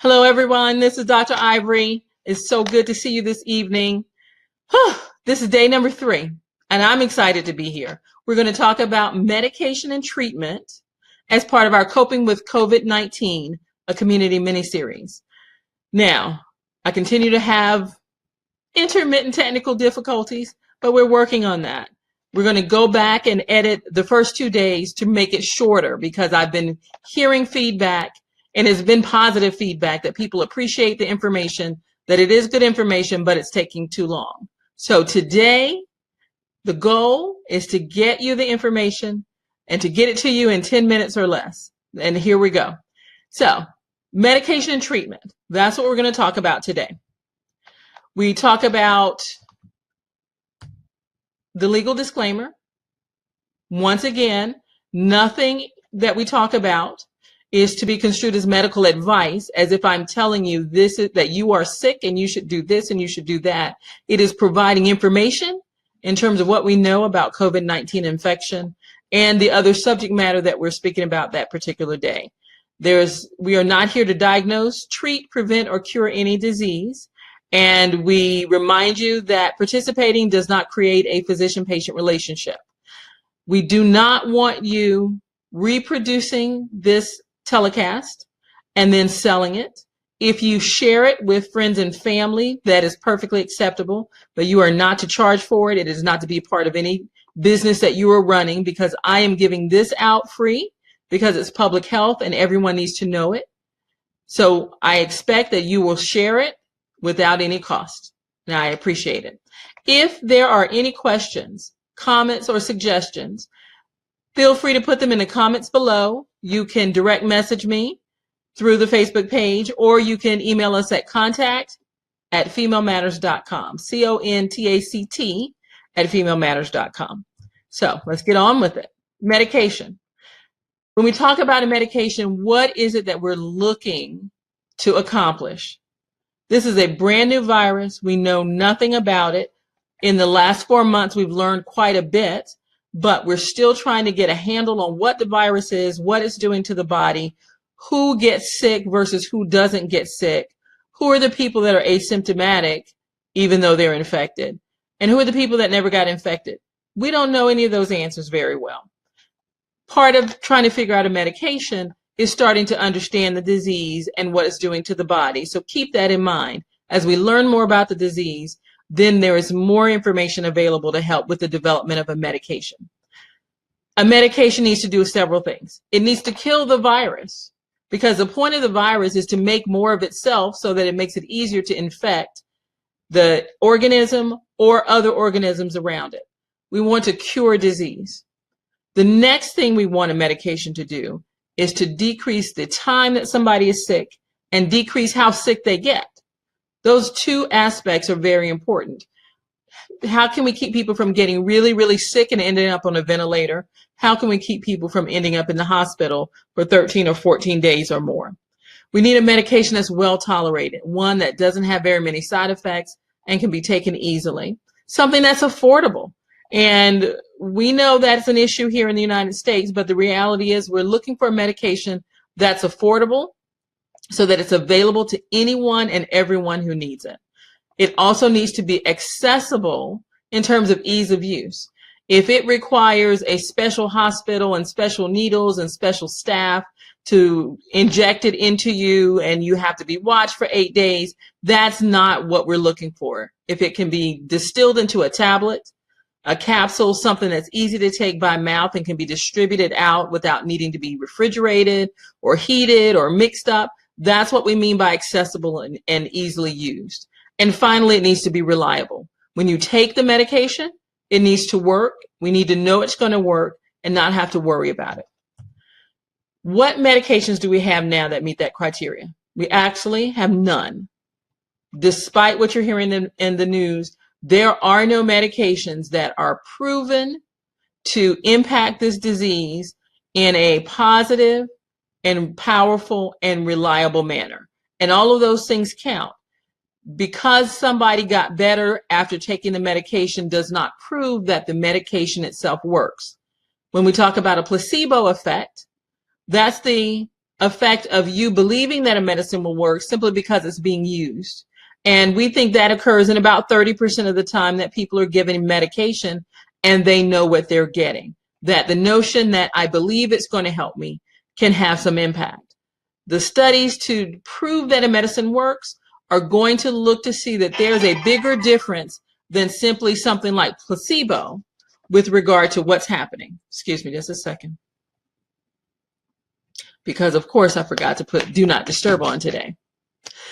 Hello, everyone. This is Dr. Ivory. It's so good to see you this evening. This is day number 3, and I'm excited to be here. We're going to talk about medication and treatment as part of our Coping with COVID-19, a community mini-series. Now, I continue to have intermittent technical difficulties, but we're working on that. We're going to go back and edit the first 2 days to make it shorter because I've been hearing feedback, and it's been positive feedback that people appreciate the information, that it is good information, but it's taking too long. So today, the goal is to get you the information and to get it to you in 10 minutes or less. And here we go. So, medication and treatment. That's what we're going to talk about today. We talk about the legal disclaimer. Once again, nothing that we talk about is to be construed as medical advice, as if I'm telling you that you are sick and you should do this and you should do that. It is providing information in terms of what we know about COVID-19 infection and the other subject matter that we're speaking about that particular day. We are not here to diagnose, treat, prevent, or cure any disease. And we remind you that participating does not create a physician-patient relationship. We do not want you reproducing this telecast and then selling it. If you share it with friends and family, that is perfectly acceptable, but you are not to charge for it. It is not to be part of any business that you are running, because I am giving this out free because it's public health and everyone needs to know it. So I expect that you will share it without any cost. Now, I appreciate it. If there are any questions, comments, or suggestions, feel free to put them in the comments below. You can direct message me through the Facebook page, or you can email us at contact@femalematters.com, contact@femalematters.com. So let's get on with it. Medication. When we talk about a medication, what is it that we're looking to accomplish? This is a brand new virus. We know nothing about it. In the last 4 months, we've learned quite a bit, but we're still trying to get a handle on what the virus is, what it's doing to the body, who gets sick versus who doesn't get sick, who are the people that are asymptomatic even though they're infected, and who are the people that never got infected. We don't know any of those answers very well. Part of trying to figure out a medication is starting to understand the disease and what it's doing to the body. So keep that in mind. As we learn more about the disease, then there is more information available to help with the development of a medication. A medication needs to do several things. It needs to kill the virus, because the point of the virus is to make more of itself so that it makes it easier to infect the organism or other organisms around it. We want to cure disease. The next thing we want a medication to do is to decrease the time that somebody is sick and decrease how sick they get. Those two aspects are very important. How can we keep people from getting really, really sick and ending up on a ventilator? How can we keep people from ending up in the hospital for 13 or 14 days or more? We need a medication that's well tolerated, one that doesn't have very many side effects and can be taken easily, something that's affordable. And we know that's an issue here in the United States, but the reality is we're looking for a medication that's affordable so that it's available to anyone and everyone who needs it. It also needs to be accessible in terms of ease of use. If it requires a special hospital and special needles and special staff to inject it into you and you have to be watched for 8 days, that's not what we're looking for. If it can be distilled into a tablet, a capsule, something that's easy to take by mouth and can be distributed out without needing to be refrigerated or heated or mixed up, that's what we mean by accessible and easily used. And finally, it needs to be reliable. When you take the medication, it needs to work. We need to know it's going to work and not have to worry about it. What medications do we have now that meet that criteria? We actually have none. Despite what you're hearing in the news, there are no medications that are proven to impact this disease in a positive and powerful and reliable manner. And all of those things count. Because somebody got better after taking the medication does not prove that the medication itself works. When we talk about a placebo effect, that's the effect of you believing that a medicine will work simply because it's being used. And we think that occurs in about 30% of the time that people are given medication and they know what they're getting. That the notion that I believe it's going to help me can have some impact. The studies to prove that a medicine works are going to look to see that there's a bigger difference than simply something like placebo with regard to what's happening. Excuse me just a second. Because of course I forgot to put do not disturb on today.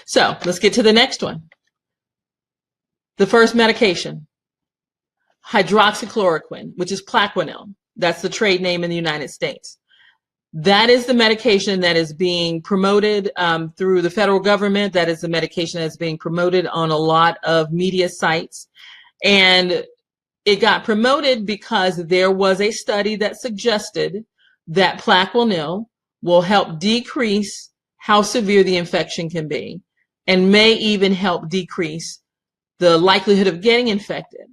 So let's get to the next one. The first medication, hydroxychloroquine, which is Plaquenil. That's the trade name in the United States. That is the medication that is being promoted through the federal government. That is the medication that's being promoted on a lot of media sites. And it got promoted because there was a study that suggested that Plaquenil will help decrease how severe the infection can be and may even help decrease the likelihood of getting infected.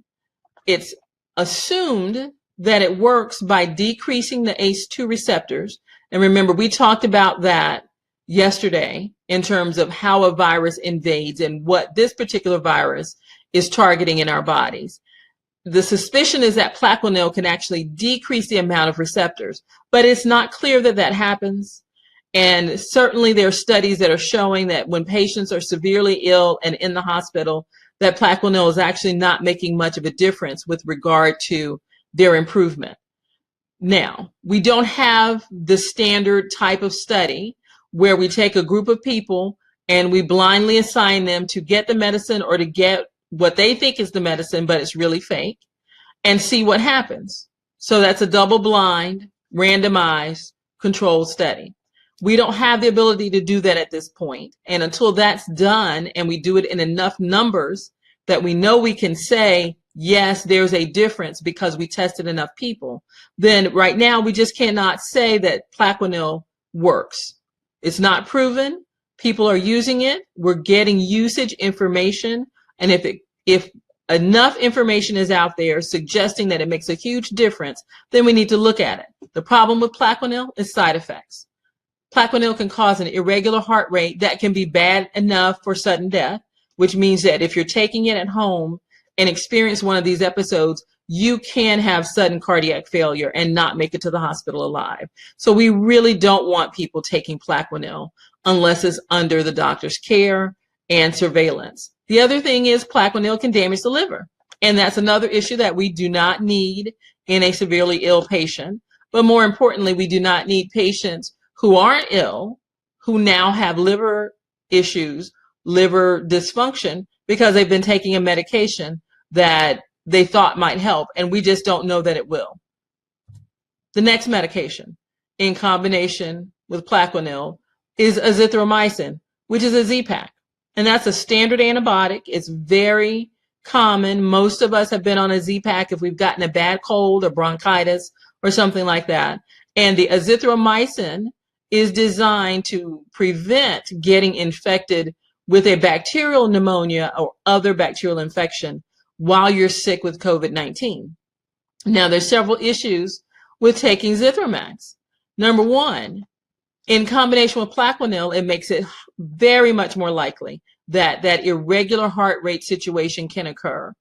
It's assumed that it works by decreasing the ACE2 receptors. And remember, we talked about that yesterday in terms of how a virus invades and what this particular virus is targeting in our bodies. The suspicion is that Plaquenil can actually decrease the amount of receptors, but it's not clear that that happens. And certainly there are studies that are showing that when patients are severely ill and in the hospital, that Plaquenil is actually not making much of a difference with regard to their improvement. Now, we don't have the standard type of study where we take a group of people and we blindly assign them to get the medicine or to get what they think is the medicine, but it's really fake, and see what happens. So that's a double-blind, randomized, controlled study. We don't have the ability to do that at this point. And until that's done and we do it in enough numbers that we know we can say, yes, there's a difference because we tested enough people, then right now we just cannot say that Plaquenil works. It's not proven. People are using it. We're getting usage information. And if enough information is out there suggesting that it makes a huge difference, then we need to look at it. The problem with Plaquenil is side effects. Plaquenil can cause an irregular heart rate that can be bad enough for sudden death, which means that if you're taking it at home and experience one of these episodes, you can have sudden cardiac failure and not make it to the hospital alive. So we really don't want people taking Plaquenil unless it's under the doctor's care and surveillance. The other thing is Plaquenil can damage the liver. And that's another issue that we do not need in a severely ill patient. But more importantly, we do not need patients who aren't ill, who now have liver issues, liver dysfunction, because they've been taking a medication that they thought might help, and we just don't know that it will. The next medication in combination with Plaquenil is azithromycin, which is a Z-Pak. And that's a standard antibiotic. It's very common. Most of us have been on a Z-Pak if we've gotten a bad cold or bronchitis or something like that. And the azithromycin is designed to prevent getting infected with a bacterial pneumonia or other bacterial infection while you're sick with COVID-19. Now, there's several issues with taking Zithromax. Number one, in combination with Plaquenil, it makes it very much more likely that that irregular heart rate situation can occur.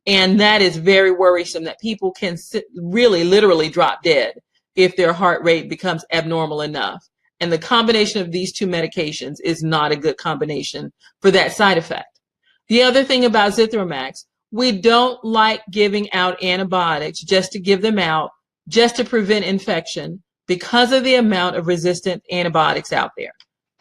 And that is very worrisome, that people can really literally drop dead if their heart rate becomes abnormal enough. And the combination of these two medications is not a good combination for that side effect. The other thing about Zithromax, we don't like giving out antibiotics just to give them out, just to prevent infection, because of the amount of resistant antibiotics out there.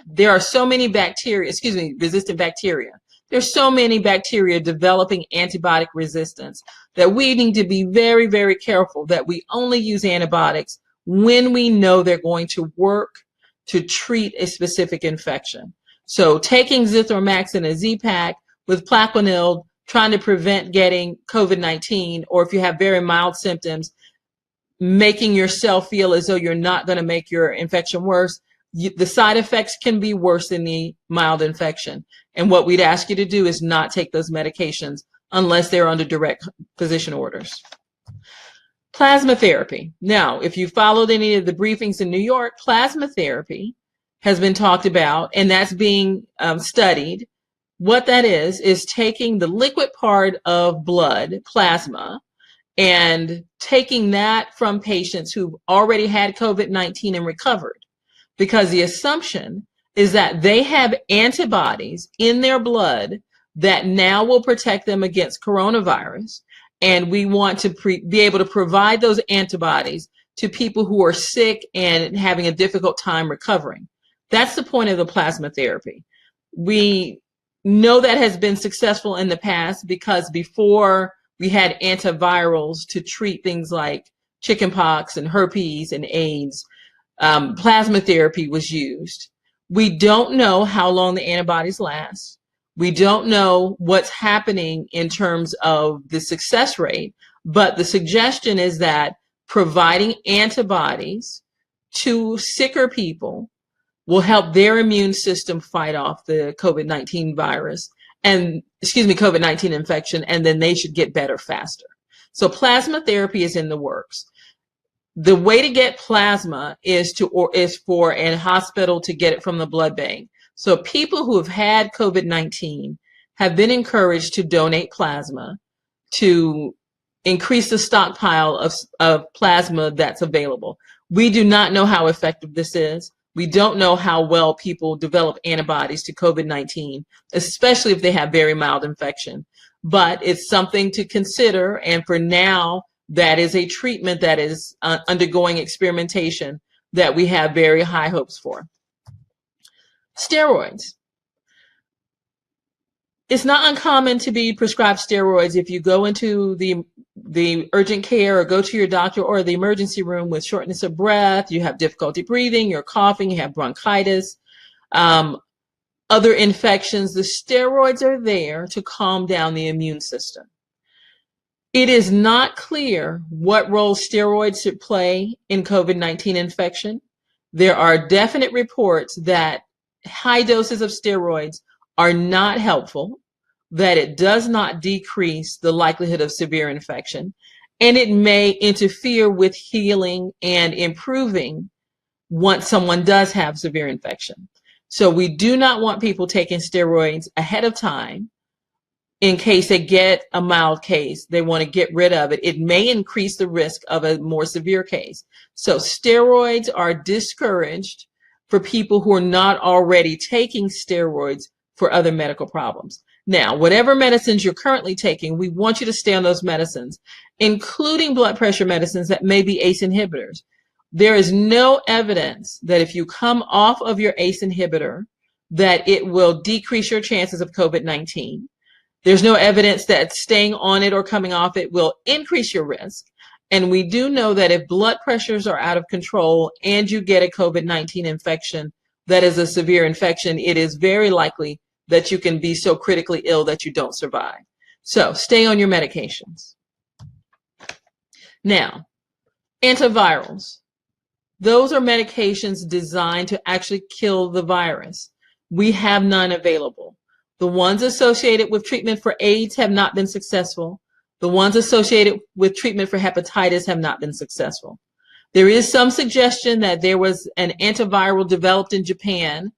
There are so many resistant bacteria. There's so many bacteria developing antibiotic resistance that we need to be very, very careful that we only use antibiotics when we know they're going to work to treat a specific infection. So taking Zithromax in a Z-Pak with Plaquenil, trying to prevent getting COVID-19, or if you have very mild symptoms, making yourself feel as though you're not going to make your infection worse, the side effects can be worse than the mild infection. And what we'd ask you to do is not take those medications unless they're under direct physician orders. Plasma therapy. Now, if you followed any of the briefings in New York, plasma therapy has been talked about, and that's being studied. What that is taking the liquid part of blood, plasma, and taking that from patients who've already had COVID-19 and recovered, because the assumption is that they have antibodies in their blood that now will protect them against coronavirus. And we want to be able to provide those antibodies to people who are sick and having a difficult time recovering. That's the point of the plasma therapy. We know that has been successful in the past because before we had antivirals to treat things like chickenpox and herpes and AIDS, plasma therapy was used. We don't know how long the antibodies last. We don't know what's happening in terms of the success rate, but the suggestion is that providing antibodies to sicker people will help their immune system fight off the COVID-19 virus and, COVID-19 infection, and then they should get better faster. So plasma therapy is in the works. The way to get plasma is for a hospital to get it from the blood bank. So people who have had COVID-19 have been encouraged to donate plasma to increase the stockpile of plasma that's available. We do not know how effective this is. We don't know how well people develop antibodies to COVID-19, especially if they have very mild infection. But it's something to consider. And for now, that is a treatment that is undergoing experimentation that we have very high hopes for. Steroids. It's not uncommon to be prescribed steroids if you go into the urgent care or go to your doctor or the emergency room with shortness of breath, you have difficulty breathing, you're coughing, you have bronchitis, other infections. The steroids are there to calm down the immune system. It is not clear what role steroids should play in COVID-19 infection. There are definite reports that high doses of steroids are not helpful, that it does not decrease the likelihood of severe infection, and it may interfere with healing and improving once someone does have severe infection. So we do not want people taking steroids ahead of time in case they get a mild case. They want to get rid of it. It may increase the risk of a more severe case. So steroids are discouraged for people who are not already taking steroids for other medical problems. Now, whatever medicines you're currently taking, we want you to stay on those medicines, including blood pressure medicines that may be ACE inhibitors. There is no evidence that if you come off of your ACE inhibitor, that it will decrease your chances of COVID-19. There's no evidence that staying on it or coming off it will increase your risk. And we do know that if blood pressures are out of control and you get a COVID-19 infection that is a severe infection, it is very likely that you can be so critically ill that you don't survive. So stay on your medications. Now, antivirals. Those are medications designed to actually kill the virus. We have none available. The ones associated with treatment for AIDS have not been successful. The ones associated with treatment for hepatitis have not been successful. There is some suggestion that there was an antiviral developed in Japan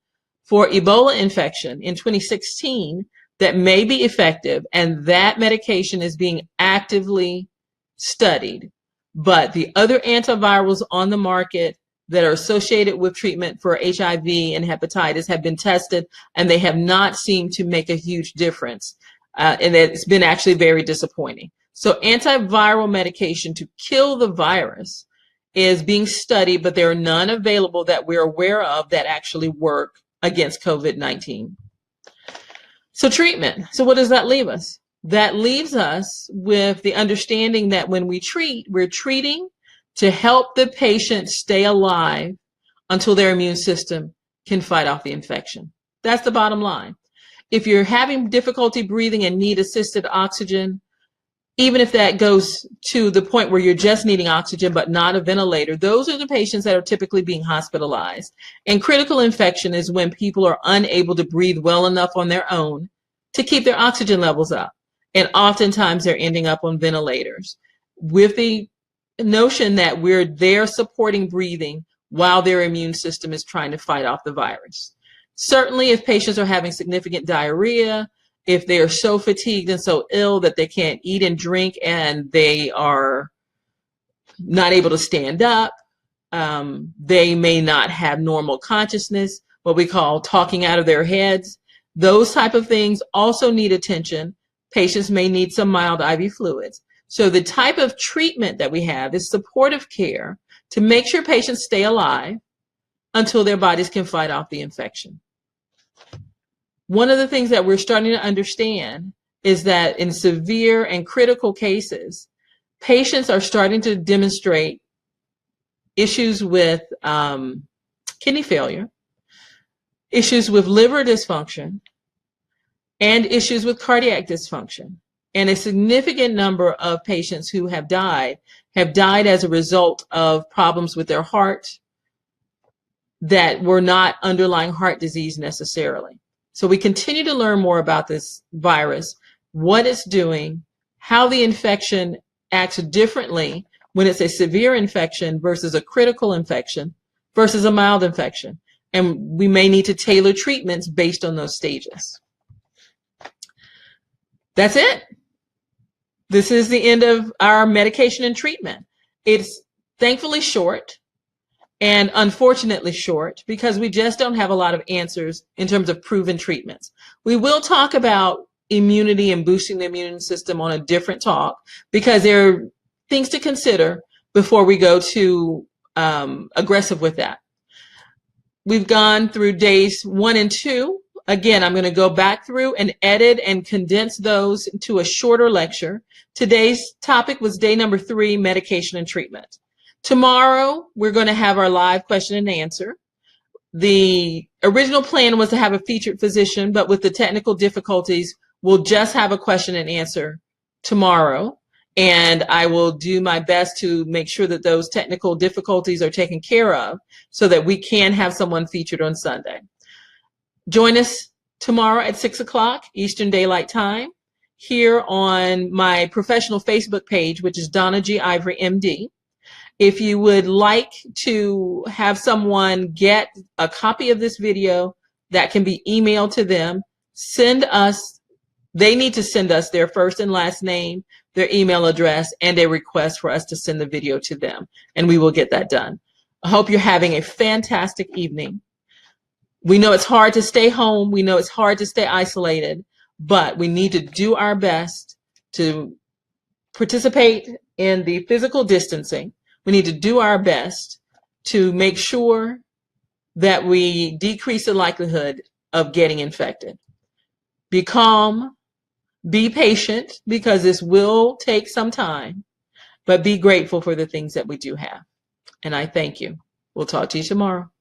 for Ebola infection in 2016 that may be effective, and that medication is being actively studied. But the other antivirals on the market that are associated with treatment for HIV and hepatitis have been tested, and they have not seemed to make a huge difference. And it's been actually very disappointing. So antiviral medication to kill the virus is being studied, but there are none available that we're aware of that actually work against COVID-19. So treatment. So what does that leave us? That leaves us with the understanding that when we treat, we're treating to help the patient stay alive until their immune system can fight off the infection. That's the bottom line. If you're having difficulty breathing and need assisted oxygen, even if that goes to the point where you're just needing oxygen but not a ventilator, those are the patients that are typically being hospitalized. And critical infection is when people are unable to breathe well enough on their own to keep their oxygen levels up. And oftentimes they're ending up on ventilators. With the notion that we're there supporting breathing, while their immune system is trying to fight off the virus. Certainly, if patients are having significant diarrhea, if they are so fatigued and so ill that they can't eat and drink and they are not able to stand up, they may not have normal consciousness, what we call talking out of their heads. Those type of things also need attention. Patients may need some mild IV fluids. So the type of treatment that we have is supportive care to make sure patients stay alive until their bodies can fight off the infection. One of the things that we're starting to understand is that in severe and critical cases, patients are starting to demonstrate issues with kidney failure, issues with liver dysfunction, and issues with cardiac dysfunction. And a significant number of patients who have died as a result of problems with their heart that were not underlying heart disease necessarily. So we continue to learn more about this virus, what it's doing, how the infection acts differently when it's a severe infection versus a critical infection versus a mild infection. And we may need to tailor treatments based on those stages. That's it. This is the end of our medication and treatment. It's thankfully short and unfortunately short because we just don't have a lot of answers in terms of proven treatments. We will talk about immunity and boosting the immune system on a different talk because there are things to consider before we go too aggressive with that. We've gone through days 1 and 2. Again, I'm going to go back through and edit and condense those to a shorter lecture. Today's topic was day number 3, medication and treatment. Tomorrow, we're going to have our live question and answer. The original plan was to have a featured physician, but with the technical difficulties, we'll just have a question and answer tomorrow. And I will do my best to make sure that those technical difficulties are taken care of so that we can have someone featured on Sunday. Join us tomorrow at 6 o'clock Eastern Daylight Time here on my professional Facebook page, which is Donna G. Ivory, MD. If you would like to have someone get a copy of this video that can be emailed to them, they need to send us their first and last name, their email address, and a request for us to send the video to them, and we will get that done. I hope you're having a fantastic evening. We know it's hard to stay home. We know it's hard to stay isolated, but we need to do our best to participate in the physical distancing. We need to do our best to make sure that we decrease the likelihood of getting infected. Be calm, be patient, because this will take some time, but be grateful for the things that we do have. And I thank you. We'll talk to you tomorrow.